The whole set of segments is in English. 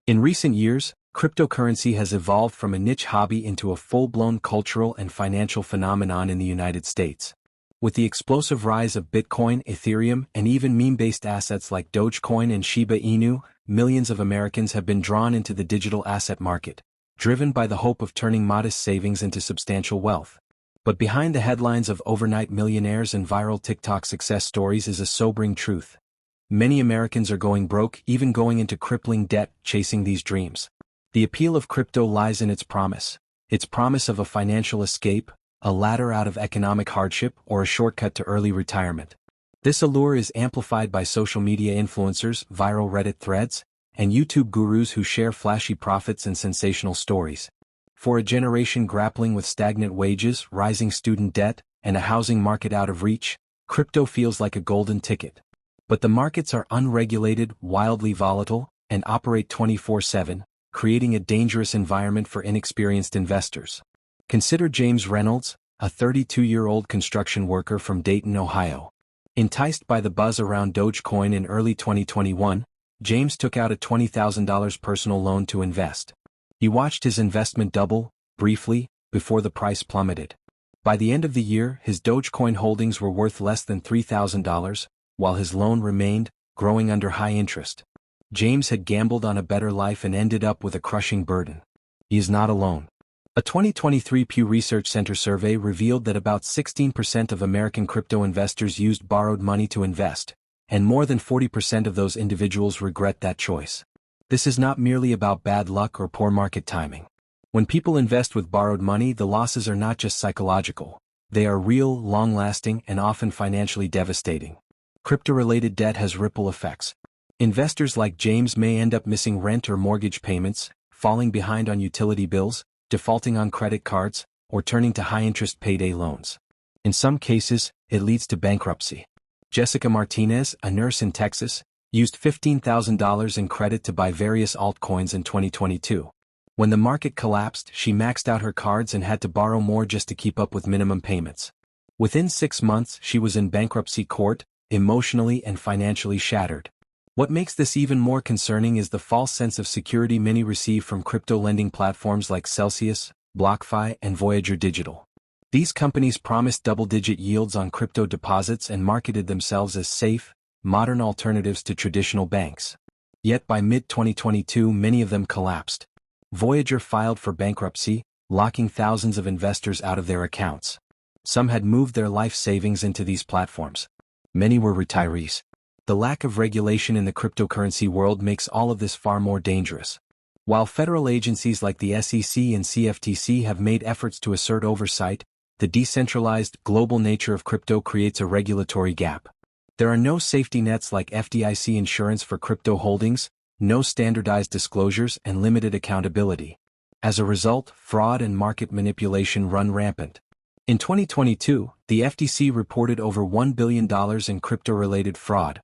In recent years, cryptocurrency has evolved from a niche hobby into a full-blown cultural and financial phenomenon in the United States. With the explosive rise of Bitcoin, Ethereum, and even meme-based assets like Dogecoin and Shiba Inu, millions of Americans have been drawn into the digital asset market, driven by the hope of turning modest savings into substantial wealth. But behind the headlines of overnight millionaires and viral TikTok success stories is a sobering truth. Many Americans are going broke, even going into crippling debt, chasing these dreams. The appeal of crypto lies in its promise of a financial escape, a ladder out of economic hardship, or a shortcut to early retirement. This allure is amplified by social media influencers, viral Reddit threads, and YouTube gurus who share flashy profits and sensational stories. For a generation grappling with stagnant wages, rising student debt, and a housing market out of reach, crypto feels like a golden ticket. But the markets are unregulated, wildly volatile, and operate 24/7, creating a dangerous environment for inexperienced investors. Consider James Reynolds, a 32-year-old construction worker from Dayton, Ohio. Enticed by the buzz around Dogecoin in early 2021, James took out a $20,000 personal loan to invest. He watched his investment double, briefly, before the price plummeted. By the end of the year, his Dogecoin holdings were worth less than $3,000, while his loan remained, growing under high interest. James had gambled on a better life and ended up with a crushing burden. He is not alone. A 2023 Pew Research Center survey revealed that about 16% of American crypto investors used borrowed money to invest, and more than 40% of those individuals regret that choice. This is not merely about bad luck or poor market timing. When people invest with borrowed money, the losses are not just psychological. They are real, long-lasting, and often financially devastating. Crypto-related debt has ripple effects. Investors like James may end up missing rent or mortgage payments, falling behind on utility bills, defaulting on credit cards, or turning to high-interest payday loans. In some cases, it leads to bankruptcy. Jessica Martinez, a nurse in Texas, used $15,000 in credit to buy various altcoins in 2022. When the market collapsed, she maxed out her cards and had to borrow more just to keep up with minimum payments. Within 6 months, she was in bankruptcy court, emotionally and financially shattered. What makes this even more concerning is the false sense of security many receive from crypto lending platforms like Celsius, BlockFi, and Voyager Digital. These companies promised double-digit yields on crypto deposits and marketed themselves as safe, modern alternatives to traditional banks. Yet by mid-2022, many of them collapsed. Voyager filed for bankruptcy, locking thousands of investors out of their accounts. Some had moved their life savings into these platforms. Many were retirees. The lack of regulation in the cryptocurrency world makes all of this far more dangerous. While federal agencies like the SEC and CFTC have made efforts to assert oversight, the decentralized, global nature of crypto creates a regulatory gap. There are no safety nets like FDIC insurance for crypto holdings, no standardized disclosures, and limited accountability. As a result, fraud and market manipulation run rampant. In 2022, the FTC reported over $1 billion in crypto-related fraud,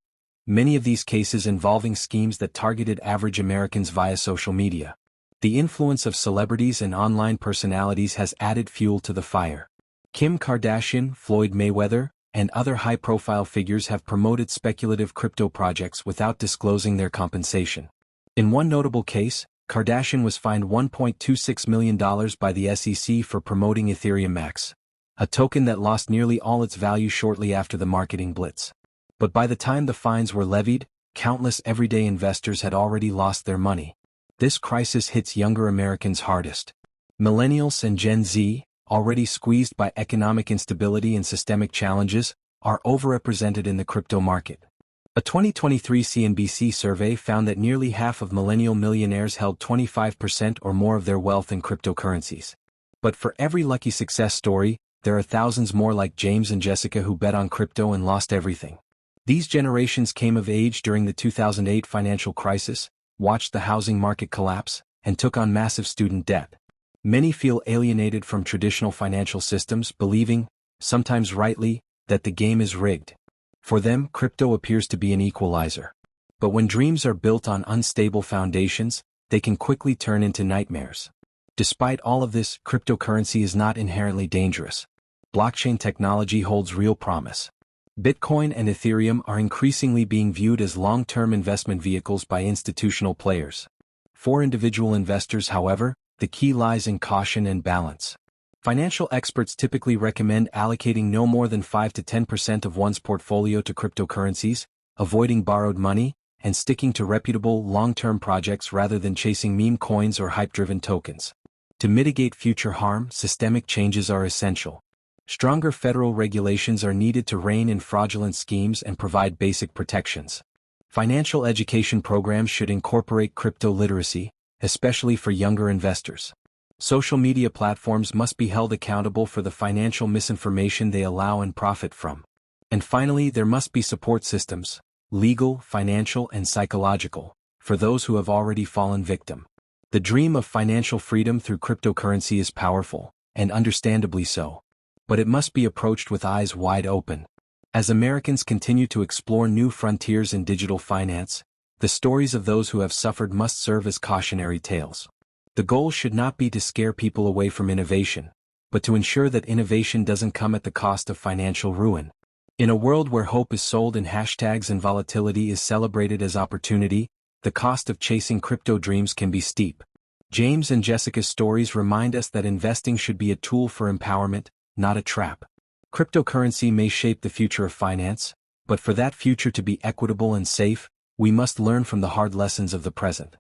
many of these cases involving schemes that targeted average Americans via social media. The influence of celebrities and online personalities has added fuel to the fire. Kim Kardashian, Floyd Mayweather, and other high-profile figures have promoted speculative crypto projects without disclosing their compensation. In one notable case, Kardashian was fined $1.26 million by the SEC for promoting Ethereum Max, a token that lost nearly all its value shortly after the marketing blitz. But by the time the fines were levied, countless everyday investors had already lost their money. This crisis hits younger Americans hardest. Millennials and Gen Z, already squeezed by economic instability and systemic challenges, are overrepresented in the crypto market. A 2023 CNBC survey found that nearly half of millennial millionaires held 25% or more of their wealth in cryptocurrencies. But for every lucky success story, there are thousands more like James and Jessica who bet on crypto and lost everything. These generations came of age during the 2008 financial crisis, watched the housing market collapse, and took on massive student debt. Many feel alienated from traditional financial systems, believing, sometimes rightly, that the game is rigged. For them, crypto appears to be an equalizer. But when dreams are built on unstable foundations, they can quickly turn into nightmares. Despite all of this, cryptocurrency is not inherently dangerous. Blockchain technology holds real promise. Bitcoin and Ethereum are increasingly being viewed as long-term investment vehicles by institutional players. For individual investors, however, the key lies in caution and balance. Financial experts typically recommend allocating no more than 5 to 10% of one's portfolio to cryptocurrencies, avoiding borrowed money, and sticking to reputable, long-term projects rather than chasing meme coins or hype-driven tokens. To mitigate future harm, systemic changes are essential. Stronger federal regulations are needed to rein in fraudulent schemes and provide basic protections. Financial education programs should incorporate crypto literacy, especially for younger investors. Social media platforms must be held accountable for the financial misinformation they allow and profit from. And finally, there must be support systems, legal, financial, and psychological, for those who have already fallen victim. The dream of financial freedom through cryptocurrency is powerful, and understandably so. But it must be approached with eyes wide open. As Americans continue to explore new frontiers in digital finance, the stories of those who have suffered must serve as cautionary tales. The goal should not be to scare people away from innovation, but to ensure that innovation doesn't come at the cost of financial ruin. In a world where hope is sold in hashtags and volatility is celebrated as opportunity, the cost of chasing crypto dreams can be steep. James and Jessica's stories remind us that investing should be a tool for empowerment, not a trap. Cryptocurrency may shape the future of finance, but for that future to be equitable and safe, we must learn from the hard lessons of the present.